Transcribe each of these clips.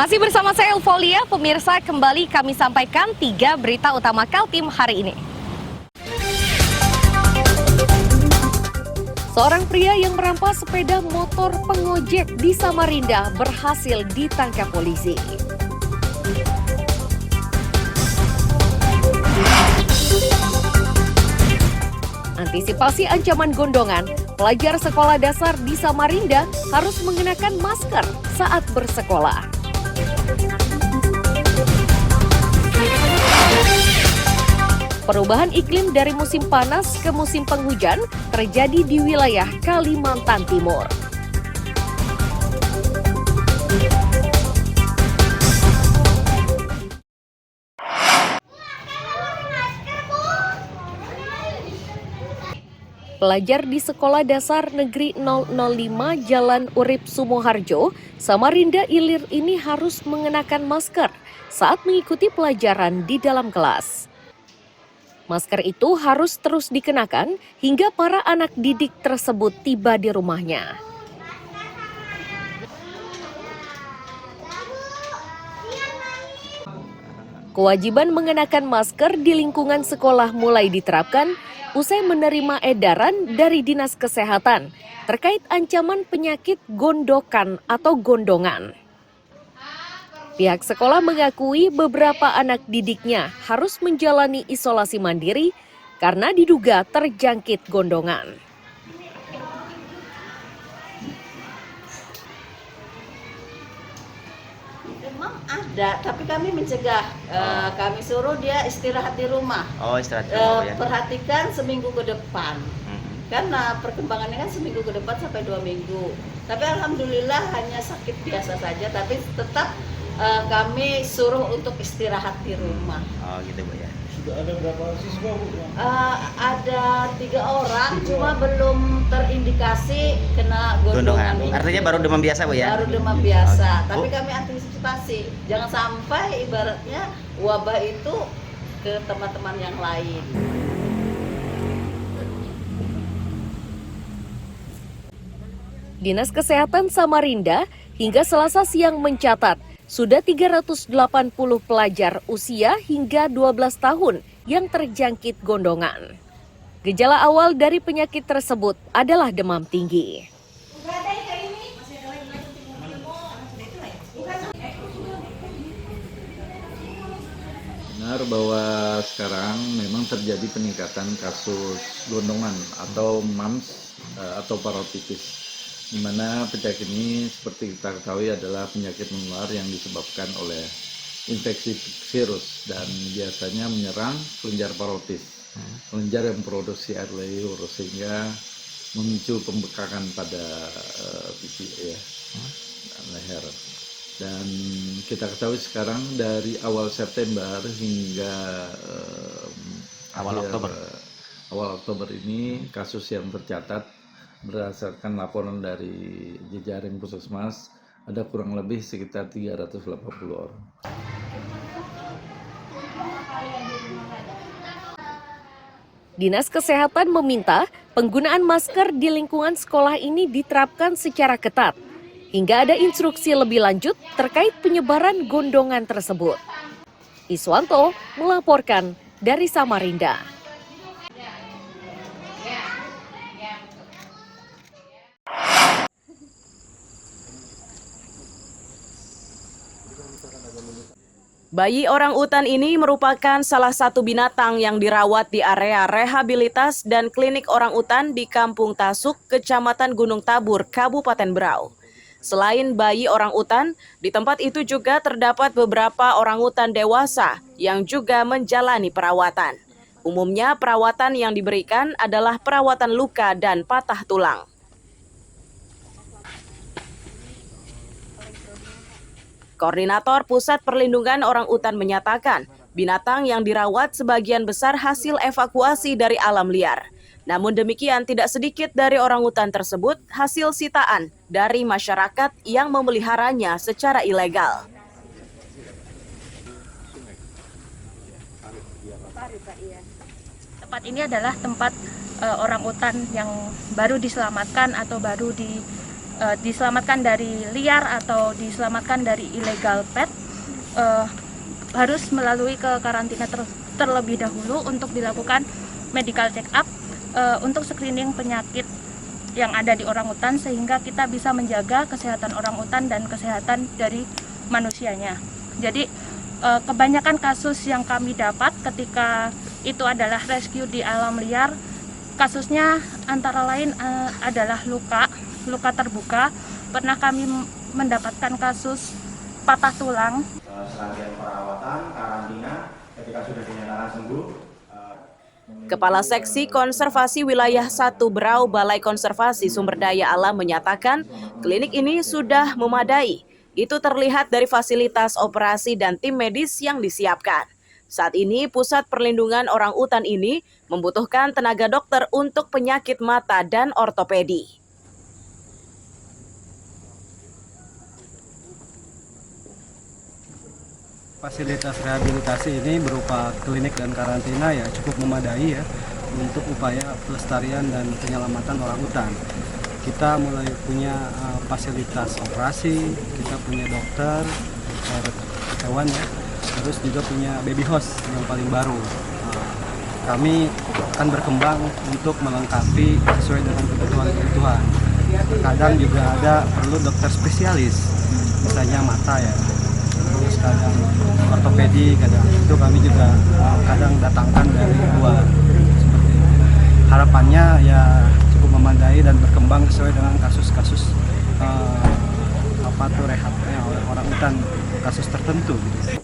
Masih bersama saya Elvolia, pemirsa, kembali kami sampaikan 3 berita utama Kaltim hari ini. Seorang pria yang merampas sepeda motor pengojek di Samarinda berhasil ditangkap polisi. Antisipasi ancaman gondongan, pelajar sekolah dasar di Samarinda harus mengenakan masker saat bersekolah. Perubahan iklim dari musim panas ke musim penghujan terjadi di wilayah Kalimantan Timur. Pelajar di Sekolah Dasar Negeri 005 Jalan Urip Sumoharjo, Samarinda Ilir ini harus mengenakan masker saat mengikuti pelajaran di dalam kelas. Masker itu harus terus dikenakan hingga para anak didik tersebut tiba di rumahnya. Kewajiban mengenakan masker di lingkungan sekolah mulai diterapkan usai menerima edaran dari Dinas Kesehatan terkait ancaman penyakit gondokan atau gondongan. Pihak sekolah mengakui beberapa anak didiknya harus menjalani isolasi mandiri karena diduga terjangkit gondongan. Memang ada, tapi kami mencegah. Kami suruh dia istirahat di rumah. Oh, istirahat di rumah ya. Perhatikan seminggu ke depan. Karena perkembangannya kan seminggu ke depan sampai 2 minggu. Tapi alhamdulillah hanya sakit biasa saja, tapi tetap kami suruh untuk istirahat di rumah. Oh gitu Bu ya. Sudah ada berapa siswa Bu? Ada 3 orang, cuma belum terindikasi kena gondongan. Artinya baru demam biasa Bu ya? Baru demam biasa, Oh, tapi Bu. kami antisipasi. Jangan sampai ibaratnya wabah itu ke teman-teman yang lain. Dinas Kesehatan Samarinda hingga Selasa siang mencatat sudah 380 pelajar usia hingga 12 tahun yang terjangkit gondongan. Gejala awal dari penyakit tersebut adalah demam tinggi. Benar bahwa sekarang memang terjadi peningkatan kasus gondongan atau MAMS atau parotitis, di mana penyakit ini seperti kita ketahui adalah penyakit menular yang disebabkan oleh infeksi virus dan biasanya menyerang kelenjar parotis, kelenjar yang memproduksi air liur sehingga memicu pembekakan pada pipi ya, dan leher. Dan kita ketahui sekarang dari awal September hingga Awal Oktober ini kasus yang tercatat berdasarkan laporan dari jejaring Puskesmas ada kurang lebih sekitar 380 orang. Dinas Kesehatan meminta penggunaan masker di lingkungan sekolah ini diterapkan secara ketat, hingga ada instruksi lebih lanjut terkait penyebaran gondongan tersebut. Iswanto melaporkan dari Samarinda. Bayi orang utan ini merupakan salah satu binatang yang dirawat di area rehabilitas dan klinik orang utan di Kampung Tasuk, Kecamatan Gunung Tabur, Kabupaten Berau. Selain bayi orang utan, di tempat itu juga terdapat beberapa orang utan dewasa yang juga menjalani perawatan. Umumnya perawatan yang diberikan adalah perawatan luka dan patah tulang. Koordinator Pusat Perlindungan Orang Utan menyatakan, binatang yang dirawat sebagian besar hasil evakuasi dari alam liar. Namun demikian, tidak sedikit dari orang utan tersebut hasil sitaan dari masyarakat yang memeliharanya secara ilegal. Tempat ini adalah tempat orang utan yang baru diselamatkan atau baru diselamatkan dari liar atau diselamatkan dari illegal pet harus melalui ke karantina terlebih dahulu untuk dilakukan medical check up untuk screening penyakit yang ada di orangutan sehingga kita bisa menjaga kesehatan orangutan dan kesehatan dari manusianya. Jadi kebanyakan kasus yang kami dapat ketika itu adalah rescue di alam liar, kasusnya antara lain adalah luka terbuka. Pernah kami mendapatkan kasus patah tulang. Serangkaian perawatan, karantina, ketika sudah dinyatakan sembuh. Kepala Seksi Konservasi Wilayah 1 Berau Balai Konservasi Sumber Daya Alam menyatakan klinik ini sudah memadai. Itu terlihat dari fasilitas operasi dan tim medis yang disiapkan. Saat ini pusat perlindungan orangutan ini membutuhkan tenaga dokter untuk penyakit mata dan ortopedi. Fasilitas rehabilitasi ini berupa klinik dan karantina ya cukup memadai ya untuk upaya pelestarian dan penyelamatan orangutan. Kita mulai punya fasilitas operasi, kita punya dokter hewan ya, terus juga punya baby house yang paling baru. Kami akan berkembang untuk melengkapi sesuai dengan kebutuhan. Kadang juga ada perlu dokter spesialis, misalnya mata ya. Terus kadang ortopedi, kadang itu kami juga kadang datangkan dari luar seperti itu. Harapannya ya cukup memadai dan berkembang sesuai dengan kasus-kasus rehabnya oleh orangutan, kasus tertentu gitu.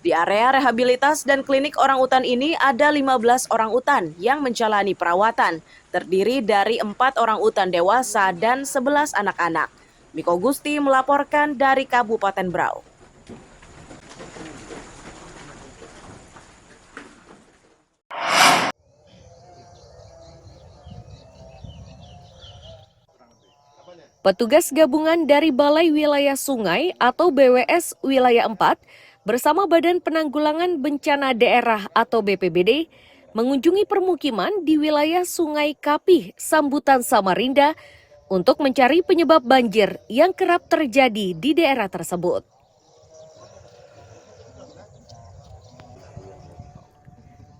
Di area rehabilitas dan klinik orangutan ini ada 15 orangutan yang menjalani perawatan, terdiri dari 4 orangutan dewasa dan 11 anak-anak. Miko Gusti melaporkan dari Kabupaten Berau. Petugas gabungan dari Balai Wilayah Sungai atau BWS Wilayah 4 bersama Badan Penanggulangan Bencana Daerah atau BPBD mengunjungi permukiman di wilayah Sungai Kapih, Sambutan Samarinda untuk mencari penyebab banjir yang kerap terjadi di daerah tersebut.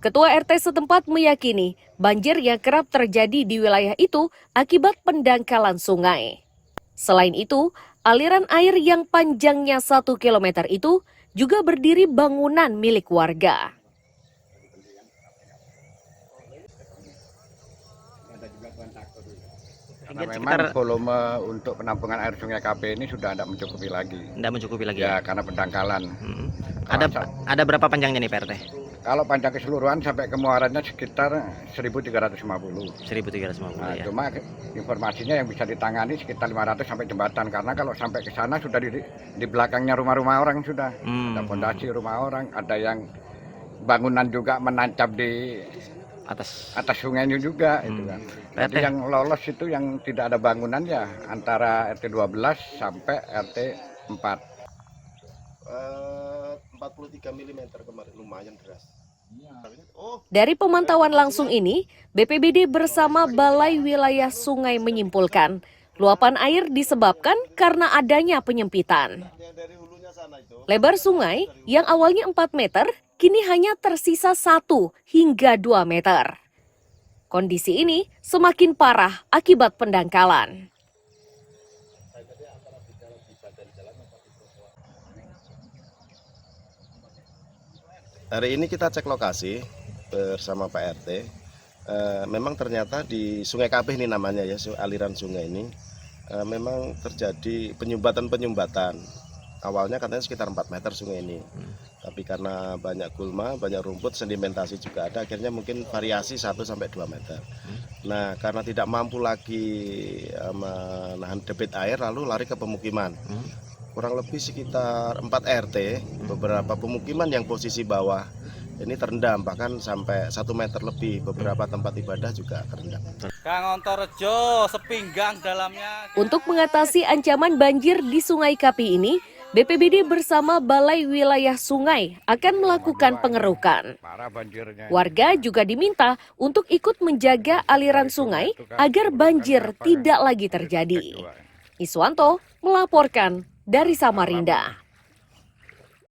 Ketua RT setempat meyakini banjir yang kerap terjadi di wilayah itu akibat pendangkalan sungai. Selain itu, aliran air yang panjangnya 1 km itu juga berdiri bangunan milik warga. Karena memang volume untuk penampungan air Sungai Kapih ini sudah tidak mencukupi lagi. Tidak mencukupi lagi Ya, karena pendangkalan. Ada berapa panjangnya nih PRT? Kalau panjang keseluruhan sampai ke muaranya sekitar 1.350. 1.350 Nah, ya. cuma informasinya yang bisa ditangani sekitar 500 sampai jembatan. Karena kalau sampai ke sana sudah di belakangnya rumah-rumah orang sudah. Ada fondasi rumah orang, ada yang bangunan juga menancap di atas sungainya juga. Itu kan. Jadi yang lolos itu yang tidak ada bangunan ya antara RT 12 sampai RT 4. 43 mm kemarin, lumayan deras. Dari pemantauan langsung ini, BPBD bersama Balai Wilayah Sungai menyimpulkan luapan air disebabkan karena adanya penyempitan. Lebar sungai yang awalnya 4 meter, kini hanya tersisa 1 hingga 2 meter. Kondisi ini semakin parah akibat pendangkalan. Hari ini kita cek lokasi bersama Pak RT. Memang ternyata di Sungai Kapih ini namanya ya, aliran sungai ini memang terjadi penyumbatan. Awalnya katanya sekitar 4 meter sungai ini. Tapi karena banyak gulma, banyak rumput, sedimentasi juga ada, akhirnya mungkin variasi 1-2 meter. Nah, karena tidak mampu lagi menahan debit air, lalu lari ke pemukiman. Kurang lebih sekitar 4 RT, beberapa pemukiman yang posisi bawah ini terendam, bahkan sampai 1 meter lebih, beberapa tempat ibadah juga terendam. Kangontorjo sepinggang dalamnya. Untuk mengatasi ancaman banjir di Sungai Kapih ini, BPBD bersama Balai Wilayah Sungai akan melakukan pengerukan. Warga juga diminta untuk ikut menjaga aliran sungai agar banjir tidak lagi terjadi. Iswanto melaporkan dari Samarinda.